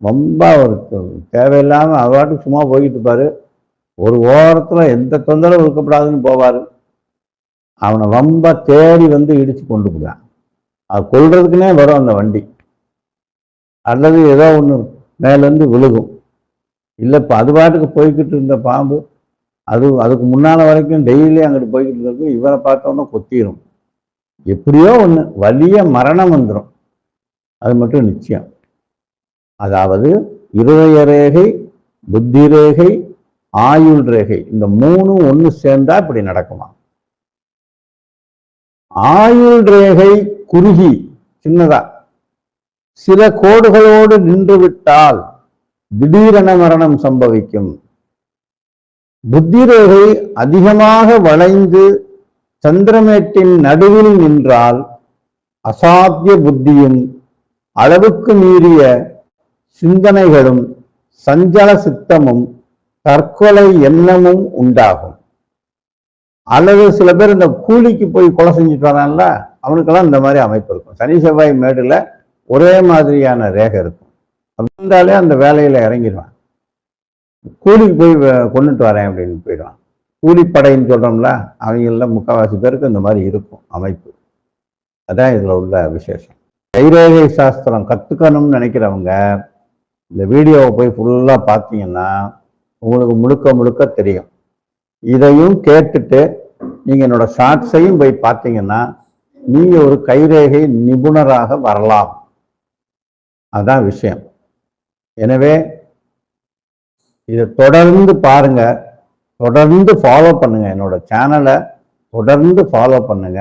ரொம்ப ஒரு தேவையில்லாமல் அவாட்டுக்கு சும்மா போய்கிட்டு இருப்பாரு. ஒரு ஓரத்தில் எந்த தொந்தரவும் இருக்கப்படாதுன்னு போவார். அவனை ரொம்ப தேடி வந்து இடித்து கொண்டு போடுவான். அது கொள்றதுக்குன்னே வரும் அந்த வண்டி. அல்லது ஏதோ ஒன்று மேலேருந்து விழுகும். இல்லை இப்போ அது பாட்டுக்கு போய்கிட்டு இருந்த பாம்பு அதுக்கு முன்னால் வரைக்கும் டெய்லி அங்கிட்டு போய்கிட்டு இருக்கு. இவரை பார்த்தோன்னா கொத்திரும். எப்படியோ ஒன்று வலிய மரணம் வந்துடும். அது மட்டும் நிச்சயம். அதாவது இருதய ரேகை, புத்தி ரேகை, ஆயுள் ரேகை, இந்த மூணும் ஒன்று சேர்ந்தா இப்படி நடக்குமா? ஆயுள் ரேகை குறுகி சின்னதா சில கோடுகளோடு நின்று விட்டால் திடீரென மரணம் சம்பவிக்கும். புத்தி ரேகை அதிகமாக வளைந்து சந்திரமேட்டின் நடுவில் நின்றால் அசாத்திய புத்தியும் அளவுக்கு மீறிய சிந்தனைகளும் சஞ்சல சித்தமும் தற்கொலை எண்ணமும் உண்டாகும். அல்லது சில பேர் இந்த கூலிக்கு போய் கொலை செஞ்சுட்டு வரான்ல, அவனுக்கெல்லாம் இந்த மாதிரி அமைப்பு இருக்கும். சனி செவ்வாய் மேடுல ஒரே மாதிரியான ரேகை இருக்கும். அப்படி இருந்தாலே அந்த வேலையில இறங்கிடுவான். கூலிக்கு போய் கொண்டுட்டு வரேன் அப்படின்னு போயிடுவான். கூலிப்படைன்னு சொல்றோம்ல, அவங்கள முக்கால்வாசி பேருக்கு இந்த மாதிரி இருக்கும் அமைப்பு. அதான் இதுல உள்ள விசேஷம். கைரேகை சாஸ்திரம் கத்துக்கணும்னு நினைக்கிறவங்க இந்த வீடியோவை போய் ஃபுல்லா பார்த்தீங்கன்னா உங்களுக்கு முழுக்க முழுக்க தெரியும். இதையும் கேட்டுட்டு நீங்க என்னோட ஷார்ட்ஸையும் போய் பார்த்தீங்கன்னா நீங்க ஒரு கைரேகை நிபுணராக வரலாம். அதான் விஷயம். எனவே இதை தொடர்ந்து பாருங்க, தொடர்ந்து ஃபாலோ பண்ணுங்க. என்னோட சேனலை தொடர்ந்து ஃபாலோ பண்ணுங்க.